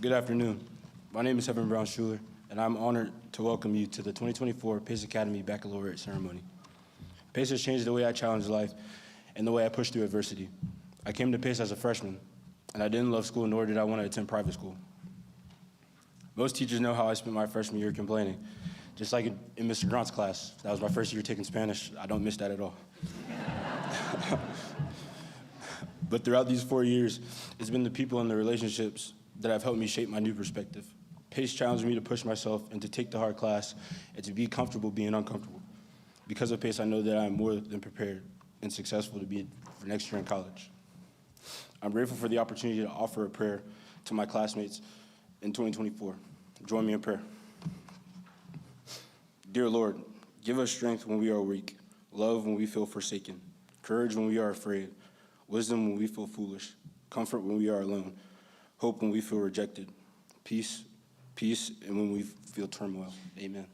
Good afternoon. My name is Evan Brown Schuler, and I'm honored to welcome you to the 2024 Pace Academy Baccalaureate ceremony. Pace has changed the way I challenge life and the way I push through adversity. I came to Pace as a freshman, and I didn't love school, nor did I want to attend private school. Most teachers know how I spent my freshman year complaining. Just like in Mr. Grant's class. That was my first year taking Spanish. I don't miss that at all. But throughout these 4 years, it's been the people and the relationships that have helped me shape my new perspective. Pace challenged me to push myself and to take the hard class and to be comfortable being uncomfortable. Because of Pace, I know that I am more than prepared and successful to be for next year in college. I'm grateful for the opportunity to offer a prayer to my classmates in 2024. Join me in prayer. Dear Lord, give us strength when we are weak, love when we feel forsaken, courage when we are afraid, wisdom when we feel foolish, comfort when we are alone, hope when we feel rejected, peace, and when we feel turmoil. Amen.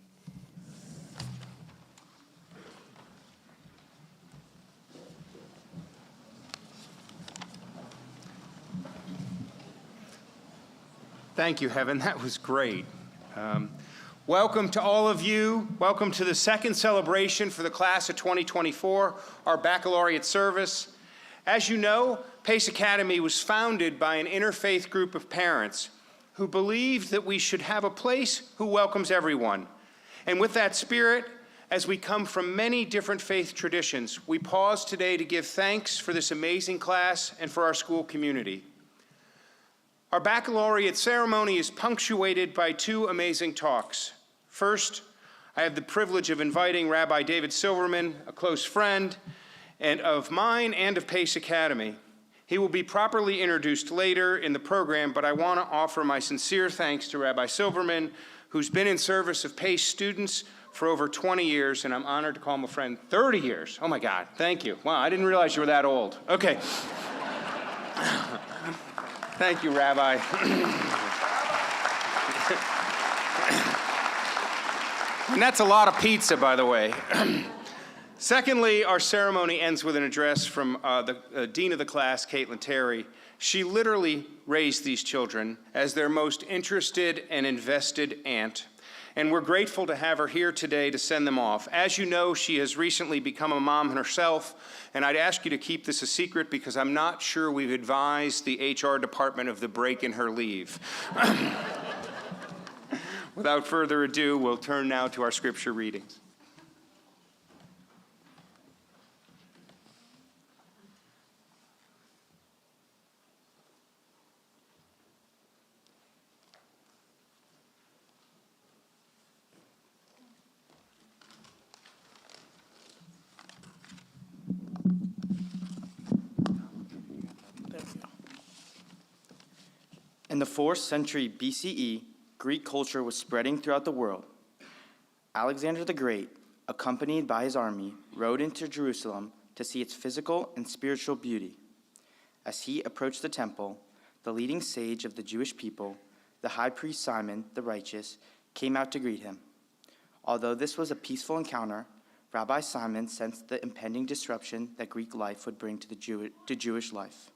Thank you, Heaven. That was great. Welcome to all of you. Welcome to the second celebration for the class of 2024, our baccalaureate service. As you know, Pace Academy was founded by an interfaith group of parents who believed that we should have a place who welcomes everyone. And with that spirit, as we come from many different faith traditions, we pause today to give thanks for this amazing class and for our school community. Our baccalaureate ceremony is punctuated by two amazing talks. First, I have the privilege of inviting Rabbi David Silverman, a close friend, and of mine and of Pace Academy. He will be properly introduced later in the program, but I want to offer my sincere thanks to Rabbi Silverman, who's been in service of Pace students for over 20 years, and I'm honored to call him a friend. 30 years. Oh my God, thank you. Wow, I didn't realize you were that old. Okay. Thank you, Rabbi. And that's a lot of pizza, by the way. Secondly, our ceremony ends with an address from the dean of the class, Caitlin Terry. She literally raised these children as their most interested and invested aunt. And we're grateful to have her here today to send them off. As you know, she has recently become a mom herself, and I'd ask you to keep this a secret because I'm not sure we've advised the HR department of the break in her leave. Without further ado, we'll turn now to our scripture readings. In the 4th century BCE, Greek culture was spreading throughout the world. Alexander the Great, accompanied by his army, rode into Jerusalem to see its physical and spiritual beauty. As he approached the temple, the leading sage of the Jewish people, the high priest Simon the righteous, came out to greet him. Although this was a peaceful encounter, Rabbi Simon sensed the impending disruption that Greek life would bring to Jewish life.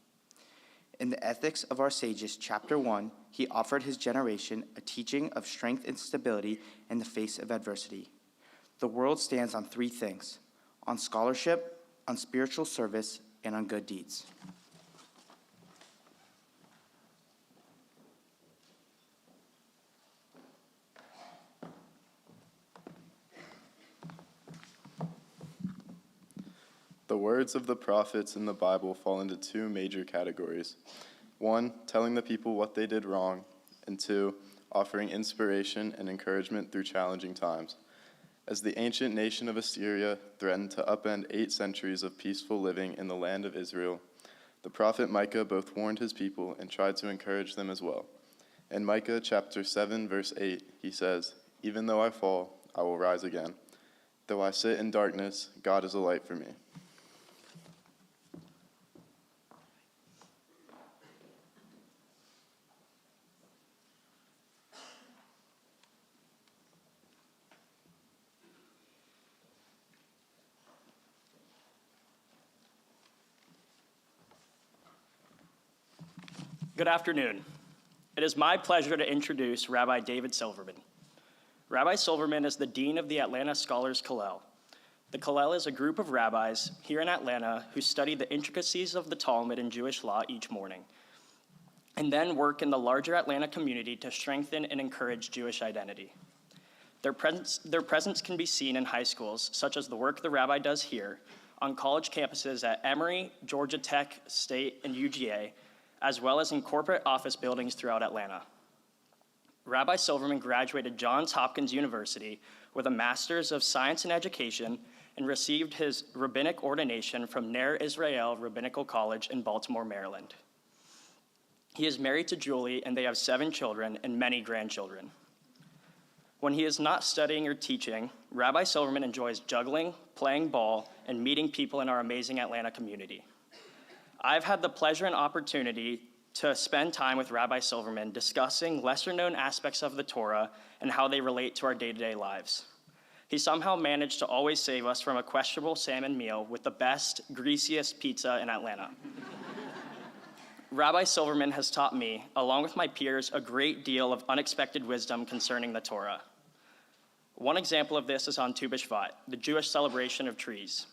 In the Ethics of Our Sages, Chapter 1, he offered his generation a teaching of strength and stability in the face of adversity. The world stands on 3 things: on scholarship, on spiritual service, and on good deeds. The words of the prophets in the Bible fall into 2 major categories. 1, telling the people what they did wrong, and 2, offering inspiration and encouragement through challenging times. As the ancient nation of Assyria threatened to upend 8 centuries of peaceful living in the land of Israel, the prophet Micah both warned his people and tried to encourage them as well. In Micah chapter 7, verse 8, he says, "Even though I fall, I will rise again. Though I sit in darkness, God is a light for me." Good afternoon. It is my pleasure to introduce Rabbi David Silverman. Rabbi Silverman is the Dean of the Atlanta Scholars Kollel. The Kollel is a group of rabbis here in Atlanta who study the intricacies of the Talmud and Jewish law each morning, and then work in the larger Atlanta community to strengthen and encourage Jewish identity. Their presence can be seen in high schools, such as the work the rabbi does here, on college campuses at Emory, Georgia Tech, State, and UGA, as well as in corporate office buildings throughout Atlanta. Rabbi Silverman graduated Johns Hopkins University with a Master's of Science in Education and received his rabbinic ordination from Ner Israel Rabbinical College in Baltimore, Maryland. He is married to Julie, and they have 7 children and many grandchildren. When he is not studying or teaching, Rabbi Silverman enjoys juggling, playing ball, and meeting people in our amazing Atlanta community. I've had the pleasure and opportunity to spend time with Rabbi Silverman discussing lesser-known aspects of the Torah and how they relate to our day-to-day lives. He somehow managed to always save us from a questionable salmon meal with the best, greasiest pizza in Atlanta. Rabbi Silverman has taught me, along with my peers, a great deal of unexpected wisdom concerning the Torah. One example of this is on Tu B'Shvat, the Jewish celebration of trees.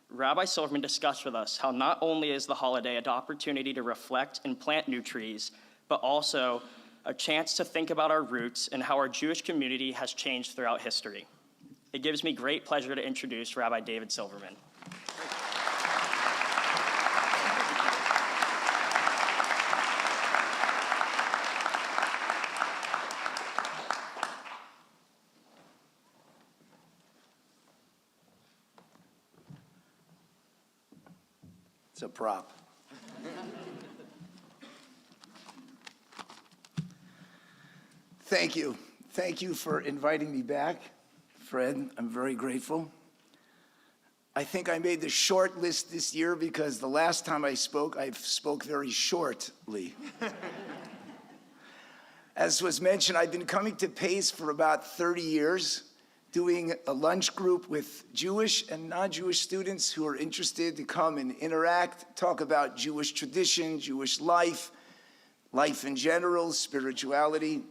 Rabbi Silverman discussed with us how not only is the holiday an opportunity to reflect and plant new trees, but also a chance to think about our roots and how our Jewish community has changed throughout history. It gives me great pleasure to introduce Rabbi David Silverman. It's a prop. Thank you. Thank you for inviting me back, Fred. I'm very grateful. I think I made the short list this year because the last time I spoke very shortly. As was mentioned, I've been coming to PACE for about 30 years, doing a lunch group with Jewish and non-Jewish students who are interested to come and interact, talk about Jewish tradition, Jewish life, life in general, spirituality.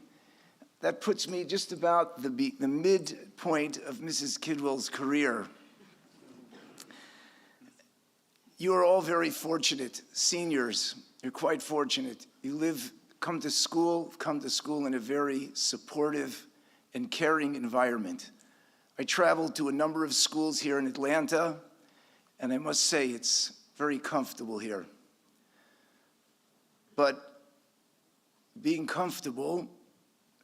That puts me just about the midpoint of Mrs. Kidwell's career. You are all very fortunate, seniors. You're quite fortunate. You come to school in a very supportive and caring environment. I traveled to a number of schools here in Atlanta, and I must say it's very comfortable here. But being comfortable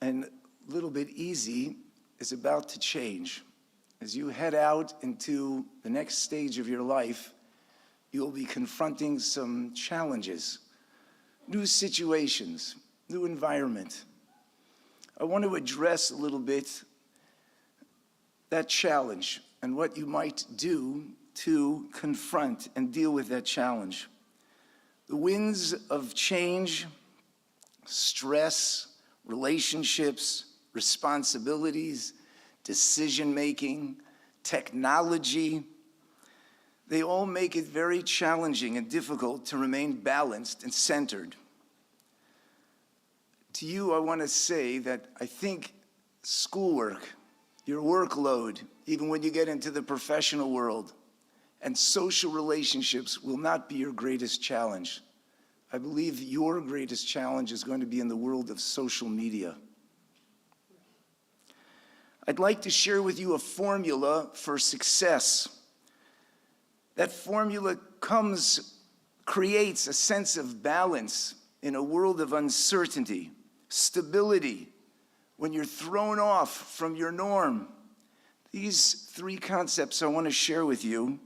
and a little bit easy is about to change. As you head out into the next stage of your life, you'll be confronting some challenges, new situations, new environment. I want to address a little bit that challenge and what you might do to confront and deal with that challenge. The winds of change, stress, relationships, responsibilities, decision-making, technology, they all make it very challenging and difficult to remain balanced and centered. To you, I want to say that I think schoolwork, your workload, even when you get into the professional world, and social relationships will not be your greatest challenge. I believe your greatest challenge is going to be in the world of social media. I'd like to share with you a formula for success. That formula creates a sense of balance in a world of uncertainty, stability, when you're thrown off from your norm. These 3 concepts I want to share with you,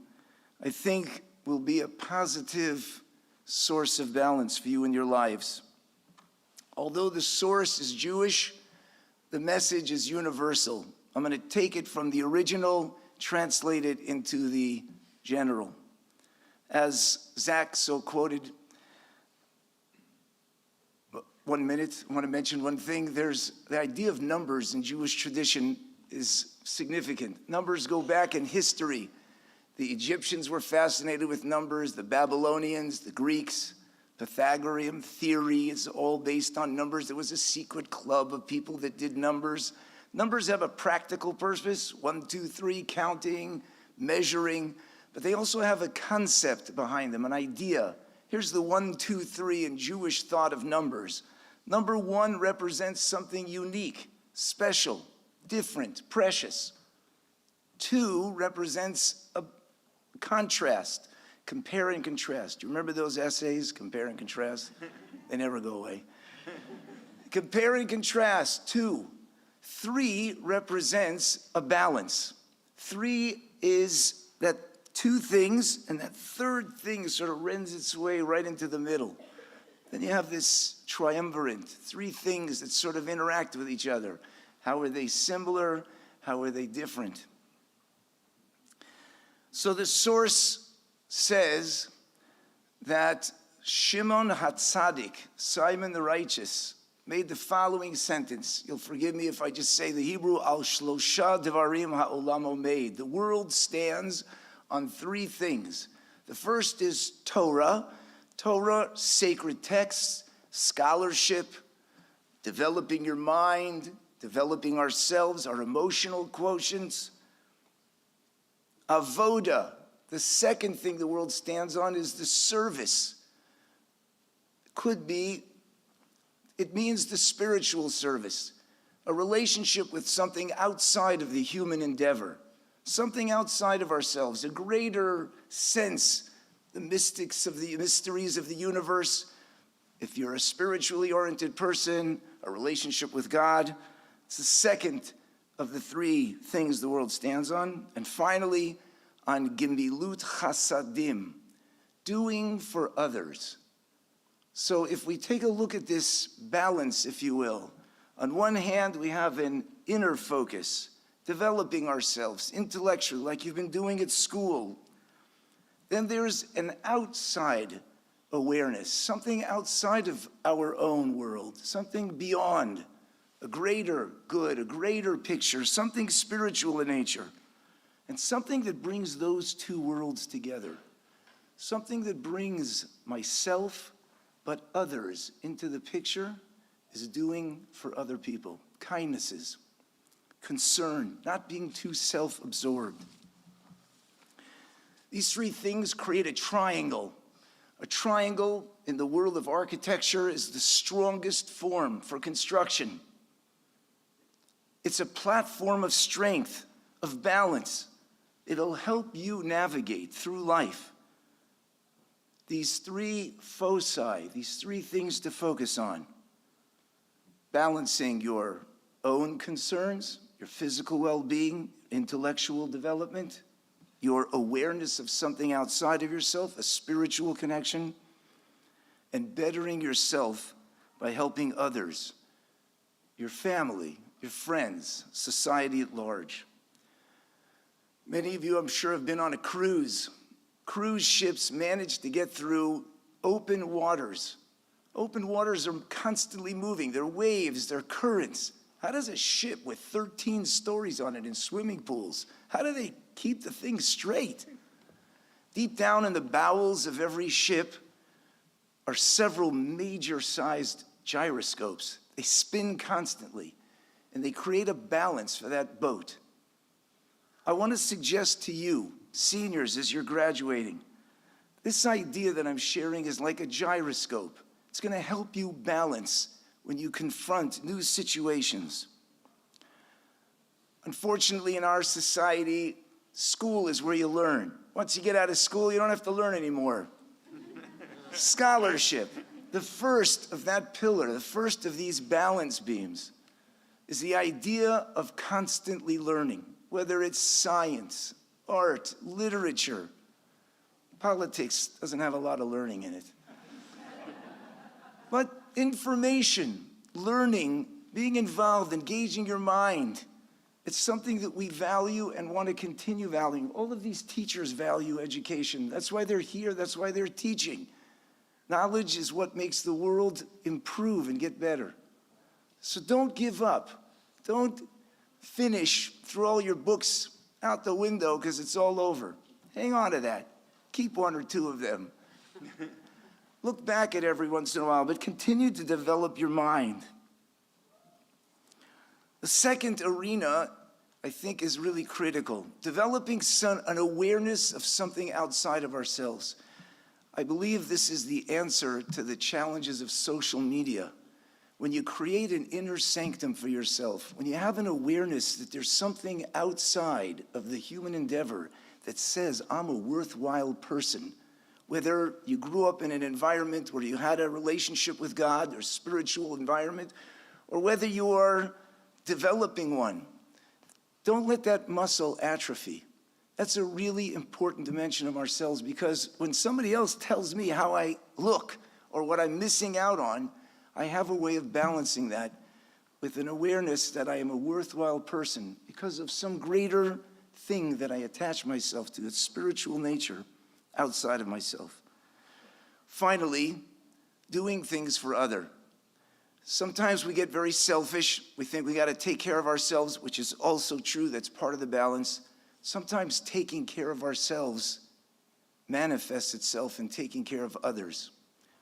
I think will be a positive source of balance for you in your lives. Although the source is Jewish, the message is universal. I'm going to take it from the original, translate it into the general. As Zach so quoted, 1 minute, I want to mention one thing. There's the idea of numbers in Jewish tradition is significant. Numbers go back in history. The Egyptians were fascinated with numbers, the Babylonians, the Greeks. Pythagorean theory is all based on numbers. There was a secret club of people that did numbers. Numbers have a practical purpose, 1, 2, 3, counting, measuring, but they also have a concept behind them, an idea. Here's the 1, 2, 3 in Jewish thought of numbers. Number 1 represents something unique, special, different, precious. 2 represents a contrast, compare and contrast. You remember those essays, compare and contrast? They never go away. Compare and contrast, 2. 3 represents a balance. 3 is that 2 things, and that third thing sort of rends its way right into the middle. Then you have this triumvirate, 3 things that sort of interact with each other. How are they similar? How are they different? So the source says that Shimon HaTzadik, Simon the Righteous, made the following sentence. You'll forgive me if I just say the Hebrew, Al Shlosha Devarim Ha'olam Omeid. The world stands on 3 things. The first is Torah. Torah, sacred texts, scholarship, developing your mind, developing ourselves, our emotional quotients. Avoda, the second thing the world stands on is the service. It means the spiritual service, a relationship with something outside of the human endeavor, something outside of ourselves, a greater sense, the mysteries of the universe. If you're a spiritually oriented person, a relationship with God, it's the second of the 3 things the world stands on. And finally, on Gimilut Chasadim, doing for others. So if we take a look at this balance, if you will, on one hand, we have an inner focus, developing ourselves intellectually, like you've been doing at school. Then there's an outside awareness, something outside of our own world, something beyond, a greater good, a greater picture, something spiritual in nature, and something that brings those 2 worlds together, something that brings myself but others into the picture is doing for other people, kindnesses, concern, not being too self-absorbed. These 3 things create a triangle. A triangle in the world of architecture is the strongest form for construction. It's a platform of strength, of balance. It'll help you navigate through life. These 3 foci, these 3 things to focus on. Balancing your own concerns, your physical well-being, intellectual development, your awareness of something outside of yourself, a spiritual connection, and bettering yourself by helping others, your family, your friends, society at large. Many of you, I'm sure, have been on a cruise. Cruise ships manage to get through open waters. Open waters are constantly moving. They're waves, they're currents. How does a ship with 13 stories on it in swimming pools, how do they keep the thing straight? Deep down in the bowels of every ship are several major-sized gyroscopes. They spin constantly, and they create a balance for that boat. I want to suggest to you, seniors, as you're graduating, this idea that I'm sharing is like a gyroscope. It's going to help you balance when you confront new situations. Unfortunately, in our society, school is where you learn. Once you get out of school, you don't have to learn anymore. Scholarship, the first of that pillar, the first of these balance beams, is the idea of constantly learning, whether it's science, art, literature. Politics doesn't have a lot of learning in it. But information, learning, being involved, engaging your mind, it's something that we value and want to continue valuing. All of these teachers value education. That's why they're here. That's why they're teaching. Knowledge is what makes the world improve and get better. So don't give up. Don't finish, throw all your books out the window because it's all over. Hang on to that. Keep 1 or 2 of them. Look back at every once in a while, but continue to develop your mind. The second arena, I think, is really critical. Developing an awareness of something outside of ourselves. I believe this is the answer to the challenges of social media. When you create an inner sanctum for yourself, when you have an awareness that there's something outside of the human endeavor that says, I'm a worthwhile person, whether you grew up in an environment where you had a relationship with God or spiritual environment, or whether you are developing one, don't let that muscle atrophy. That's a really important dimension of ourselves, because when somebody else tells me how I look or what I'm missing out on, I have a way of balancing that with an awareness that I am a worthwhile person because of some greater thing that I attach myself to, its spiritual nature outside of myself. Finally, doing things for others. Sometimes we get very selfish. We think we got to take care of ourselves, which is also true. That's part of the balance. Sometimes taking care of ourselves manifests itself in taking care of others.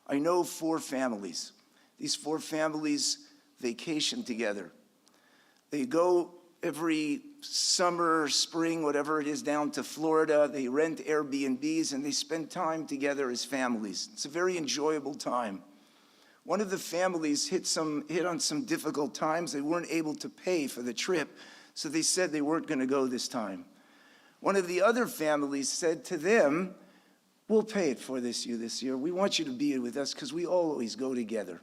I know 4 families. These 4 families vacation together. They go every summer, spring, whatever it is, down to Florida. They rent Airbnbs and they spend time together as families. It's a very enjoyable time. One of the families hit on some difficult times. They weren't able to pay for the trip, so they said they weren't going to go this time. One of the other families said to them, we'll pay it for this year. We want you to be with us because we always go together.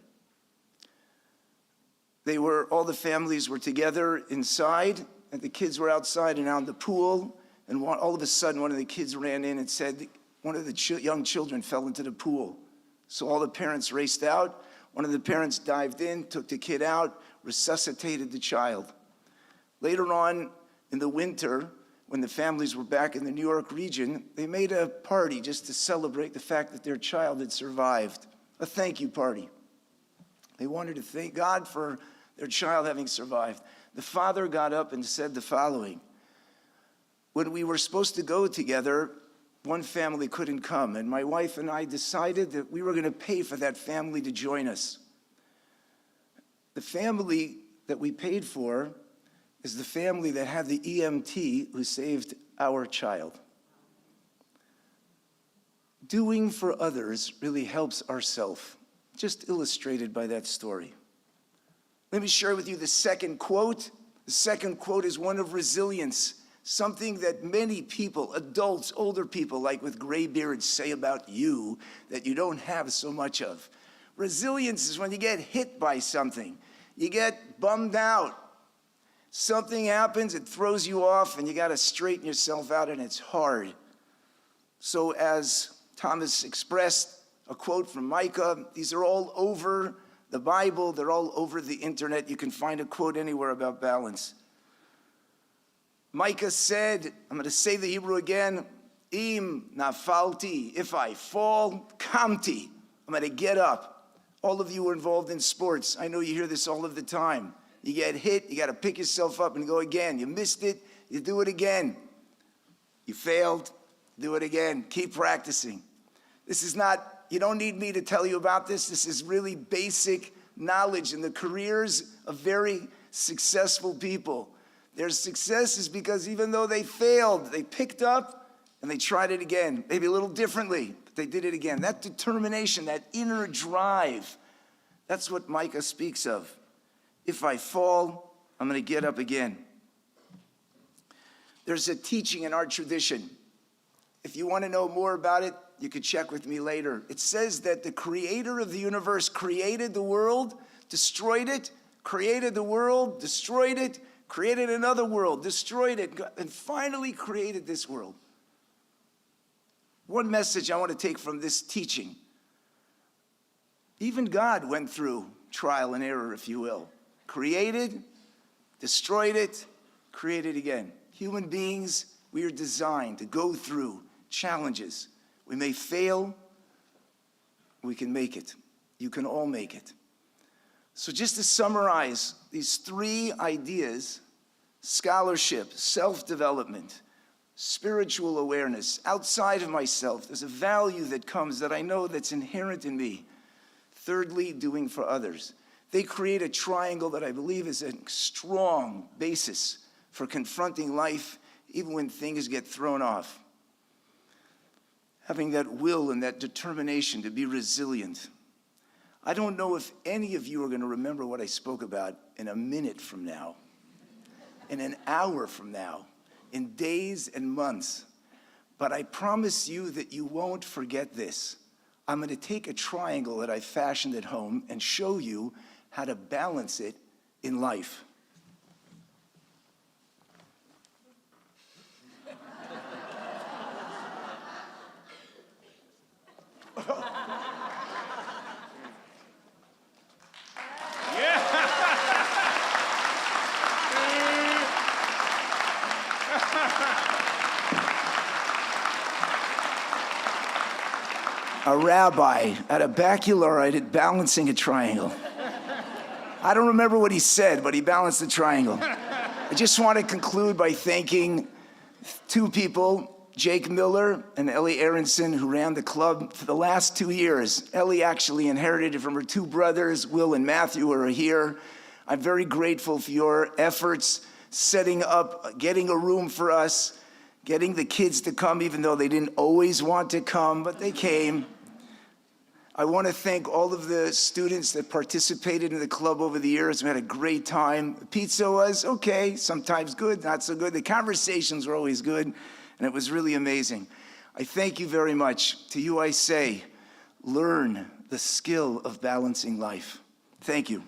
All the families were together inside, and the kids were outside and on the pool, and all of a sudden one of the kids ran in and said one of the young children fell into the pool. So all the parents raced out. One of the parents dived in, took the kid out, resuscitated the child. Later on in the winter, when the families were back in the New York region, they made a party just to celebrate the fact that their child had survived, a thank you party. They wanted to thank God for their child having survived. The father got up and said the following: when we were supposed to go together, one family couldn't come, and my wife and I decided that we were going to pay for that family to join us. The family that we paid for is the family that had the EMT who saved our child. Doing for others really helps ourselves, just illustrated by that story. Let me share with you the second quote. The second quote is one of resilience, something that many people, adults, older people, like with gray beards, say about you that you don't have so much of. Resilience is when you get hit by something. You get bummed out. Something happens, it throws you off, and you got to straighten yourself out, and it's hard. So as Thomas expressed, a quote from Micah, these are all over the Bible, they're all over the internet. You can find a quote anywhere about balance. Micah said, I'm going to say the Hebrew again, Im nafalti, if I fall, kamti, I'm going to get up. All of you are involved in sports. I know you hear this all of the time. You get hit, you got to pick yourself up and go again. You missed it, you do it again. You failed, do it again. Keep practicing. This is not, you don't need me to tell you about this. This is really basic knowledge in the careers of very successful people. Their success is because even though they failed, they picked up and they tried it again, maybe a little differently, but they did it again. That determination, that inner drive, that's what Micah speaks of. If I fall, I'm going to get up again. There's a teaching in our tradition. If you want to know more about it, you could check with me later. It says that the creator of the universe created the world, destroyed it, created the world, destroyed it, created another world, destroyed it, and finally created this world. One message I want to take from this teaching. Even God went through trial and error, if you will. Created, destroyed it, created again. Human beings, we are designed to go through challenges. We may fail, we can make it. You can all make it. So just to summarize these 3 ideas, scholarship, self-development, spiritual awareness outside of myself. There's a value that comes that I know that's inherent in me. Thirdly, doing for others. They create a triangle that I believe is a strong basis for confronting life even when things get thrown off. Having that will and that determination to be resilient. I don't know if any of you are going to remember what I spoke about in a minute from now, in an hour from now, in days and months. But I promise you that you won't forget this. I'm going to take a triangle that I fashioned at home and show you how to balance it in life. A rabbi at a baccalaureate at balancing a triangle. I don't remember what he said, but he balanced the triangle. I just want to conclude by thanking two people, Jake Miller and Ellie Aronson, who ran the club for the last 2 years. Ellie actually inherited it from her two brothers, Will and Matthew, who are here. I'm very grateful for your efforts setting up, getting a room for us, getting the kids to come, even though they didn't always want to come, but they came. I want to thank all of the students that participated in the club over the years. We had a great time. The pizza was okay, sometimes good, not so good. The conversations were always good, and it was really amazing. I thank you very much. To you I say, learn the skill of balancing life. Thank you.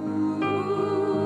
Ooh.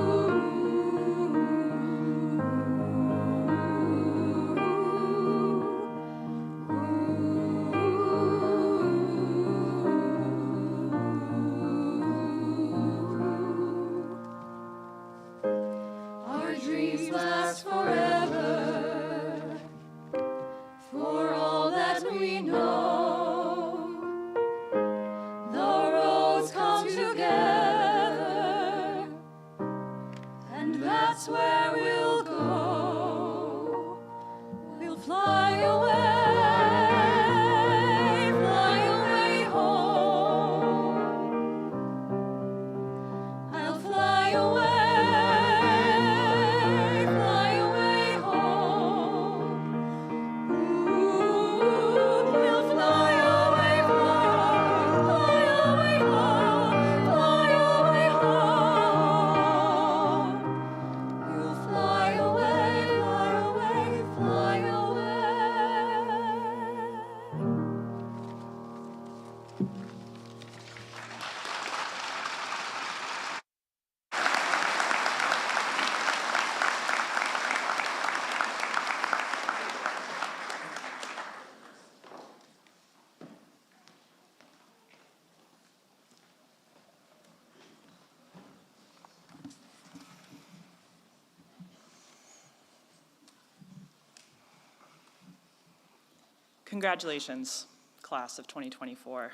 Congratulations, class of 2024.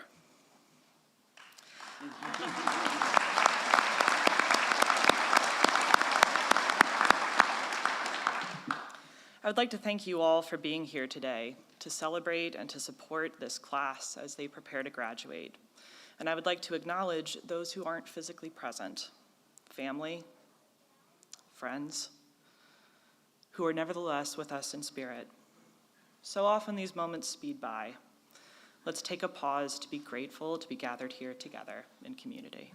I would like to thank you all for being here today to celebrate and to support this class as they prepare to graduate. And I would like to acknowledge those who aren't physically present, family, friends, who are nevertheless with us in spirit. So often these moments speed by. Let's take a pause to be grateful to be gathered here together in community.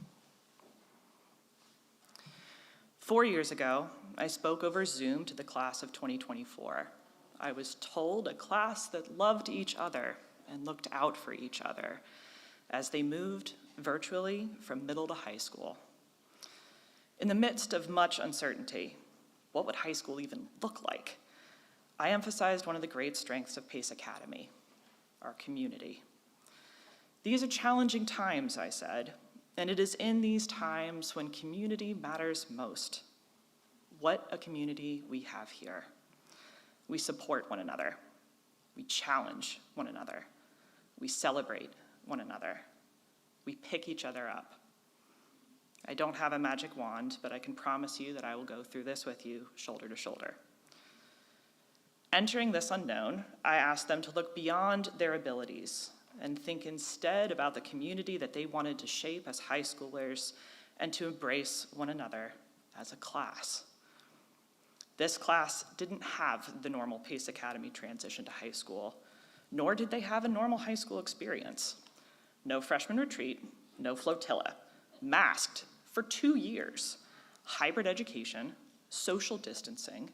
4 years ago, I spoke over Zoom to the class of 2024. I was told a class that loved each other and looked out for each other as they moved virtually from middle to high school. In the midst of much uncertainty, what would high school even look like? I emphasized one of the great strengths of Pace Academy, our community. These are challenging times, I said, and it is in these times when community matters most. What a community we have here. We support one another. We challenge one another. We celebrate one another. We pick each other up. I don't have a magic wand, but I can promise you that I will go through this with you shoulder to shoulder. Entering this unknown, I asked them to look beyond their abilities and think instead about the community that they wanted to shape as high schoolers and to embrace one another as a class. This class didn't have the normal Pace Academy transition to high school, nor did they have a normal high school experience. No freshman retreat, no flotilla, masked for 2 years, hybrid education, social distancing.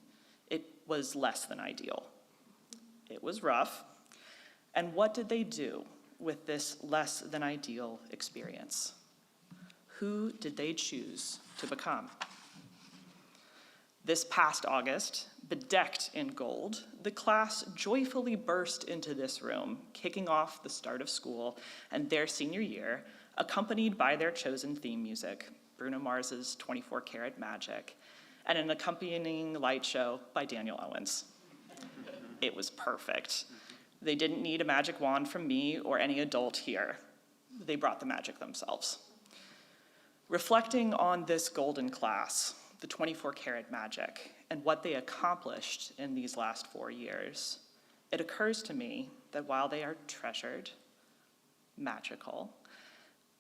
It was less than ideal. It was rough. And what did they do with this less than ideal experience? Who did they choose to become? This past August, bedecked in gold, the class joyfully burst into this room, kicking off the start of school and their senior year, accompanied by their chosen theme music, Bruno Mars's 24 Karat Magic, and an accompanying light show by Daniel Owens. It was perfect. They didn't need a magic wand from me or any adult here. They brought the magic themselves. Reflecting on this golden class, the 24 Karat Magic, and what they accomplished in these last 4 years, it occurs to me that while they are treasured, magical,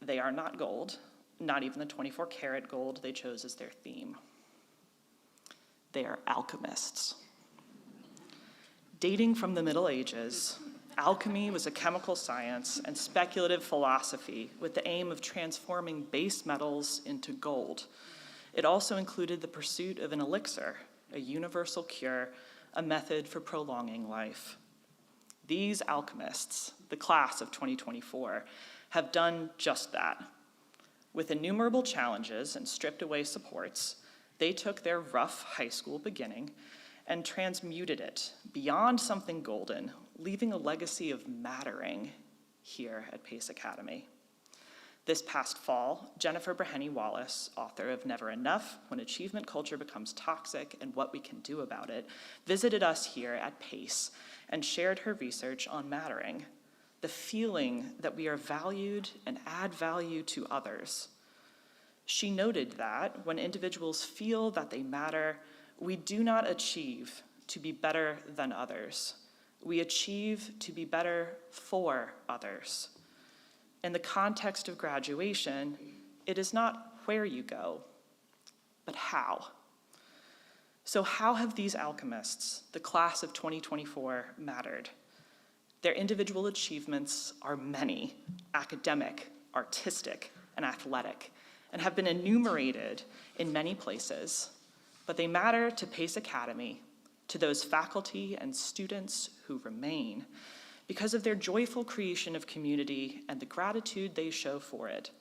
they are not gold, not even the 24 karat gold they chose as their theme. They are alchemists. Dating from the Middle Ages, alchemy was a chemical science and speculative philosophy with the aim of transforming base metals into gold. It also included the pursuit of an elixir, a universal cure, a method for prolonging life. These alchemists, the class of 2024, have done just that. With innumerable challenges and stripped away supports, they took their rough high school beginning and transmuted it beyond something golden, leaving a legacy of mattering here at Pace Academy. This past fall, Jennifer Breheny Wallace, author of Never Enough, When Achievement Culture Becomes Toxic and What We Can Do About It, visited us here at Pace and shared her research on mattering, the feeling that we are valued and add value to others. She noted that when individuals feel that they matter, we do not achieve to be better than others. We achieve to be better for others. In the context of graduation, it is not where you go, but how. So how have these alchemists, the class of 2024, mattered? Their individual achievements are many, academic, artistic, and athletic, and have been enumerated in many places, but they matter to Pace Academy, to those faculty and students who remain, because of their joyful creation of community and the gratitude they show for it.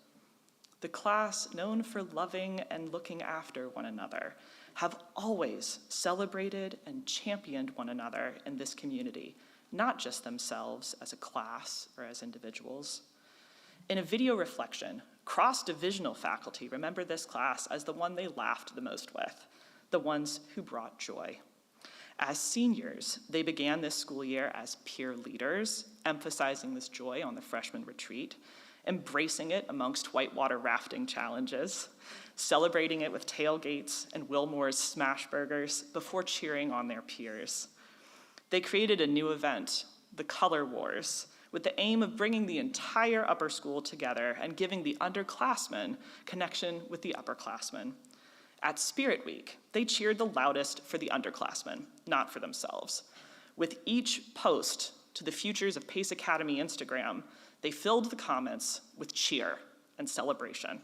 The class, known for loving and looking after one another, have always celebrated and championed one another in this community, not just themselves as a class or as individuals. In a video reflection, cross-divisional faculty remember this class as the one they laughed the most with, the ones who brought joy. As seniors, they began this school year as peer leaders, emphasizing this joy on the freshman retreat, embracing it amongst whitewater rafting challenges, celebrating it with tailgates and Wilmore's smash burgers before cheering on their peers. They created a new event, the Color Wars, with the aim of bringing the entire upper school together and giving the underclassmen connection with the upperclassmen. At Spirit Week, they cheered the loudest for the underclassmen, not for themselves. With each post to the Futures of Pace Academy Instagram, they filled the comments with cheer and celebration.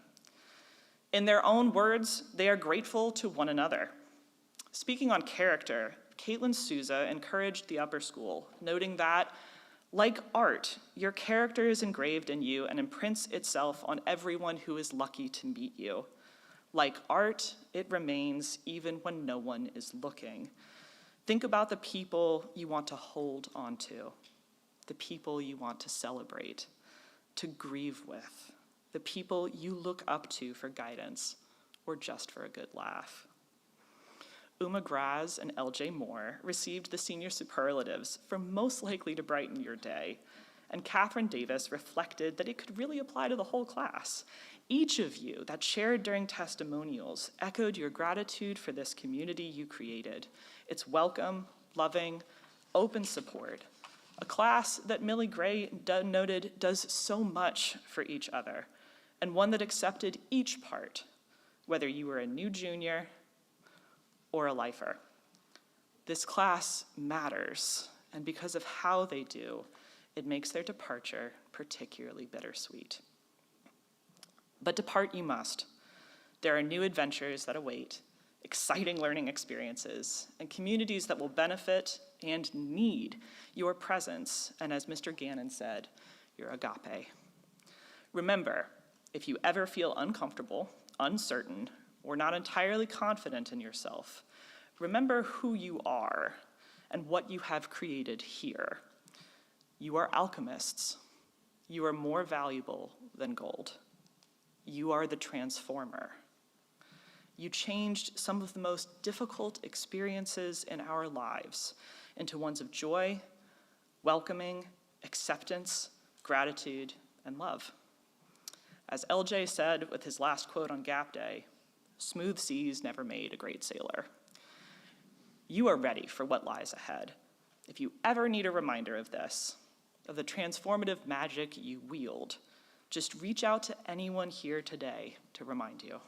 In their own words, they are grateful to one another. Speaking on character, Caitlin Souza encouraged the upper school, noting that, like art, your character is engraved in you and imprints itself on everyone who is lucky to meet you. Like art, it remains even when no one is looking. Think about the people you want to hold onto, the people you want to celebrate, to grieve with, the people you look up to for guidance or just for a good laugh. Uma Graz and LJ Moore received the senior superlatives for most likely to brighten your day, and Catherine Davis reflected that it could really apply to the whole class. Each of you that shared during testimonials echoed your gratitude for this community you created. Its welcome, loving, open support. A class that Millie Gray noted does so much for each other, and one that accepted each part, whether you were a new junior or a lifer. This class matters, and because of how they do, it makes their departure particularly bittersweet. But depart you must. There are new adventures that await, exciting learning experiences, and communities that will benefit and need your presence, and as Mr. Gannon said, your agape. Remember, if you ever feel uncomfortable, uncertain, or not entirely confident in yourself, remember who you are and what you have created here. You are alchemists. You are more valuable than gold. You are the transformer. You changed some of the most difficult experiences in our lives into ones of joy, welcoming, acceptance, gratitude, and love. As LJ said with his last quote on Gap Day, "Smooth seas never made a great sailor." You are ready for what lies ahead. If you ever need a reminder of this, of the transformative magic you wield, just reach out to anyone here today to remind you.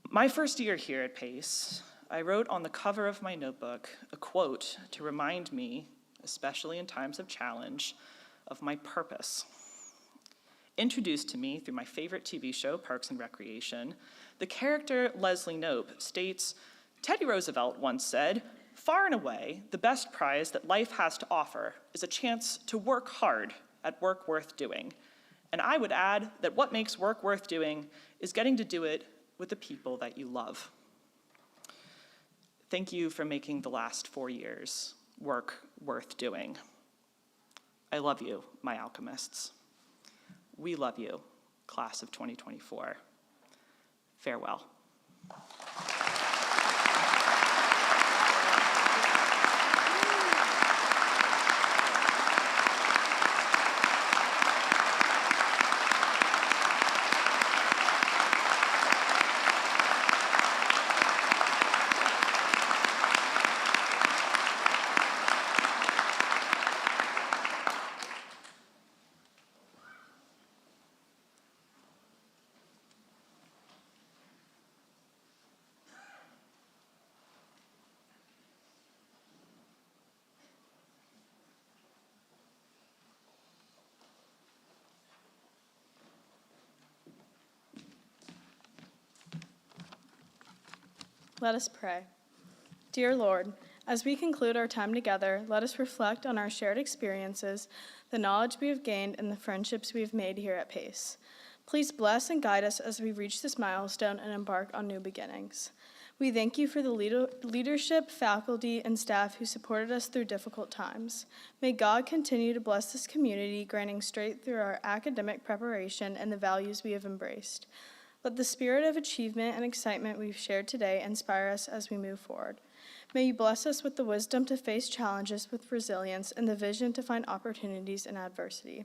My first year here at Pace, I wrote on the cover of my notebook a quote to remind me, especially in times of challenge, of my purpose. Introduced to me through my favorite TV show, Parks and Recreation, the character Leslie Knope states, "Teddy Roosevelt once said, 'Far and away, the best prize that life has to offer is a chance to work hard at work worth doing.' And I would add that what makes work worth doing is getting to do it with the people that you love." Thank you for making the last 4 years work worth doing. I love you, my alchemists. We love you, class of 2024. Farewell. Let us pray. Dear Lord, as we conclude our time together, let us reflect on our shared experiences, the knowledge we have gained, and the friendships we have made here at Pace. Please bless and guide us as we reach this milestone and embark on new beginnings. We thank you for the leadership, faculty, and staff who supported us through difficult times. May God continue to bless this community, granting strength through our academic preparation and the values we have embraced. Let the spirit of achievement and excitement we've shared today inspire us as we move forward. May you bless us with the wisdom to face challenges with resilience and the vision to find opportunities in adversity.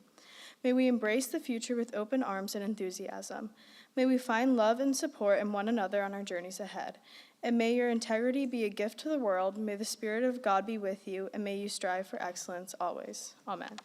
May we embrace the future with open arms and enthusiasm. May we find love and support in one another on our journeys ahead. And may your integrity be a gift to the world. May the Spirit of God be with you, and may you strive for excellence always. Amen.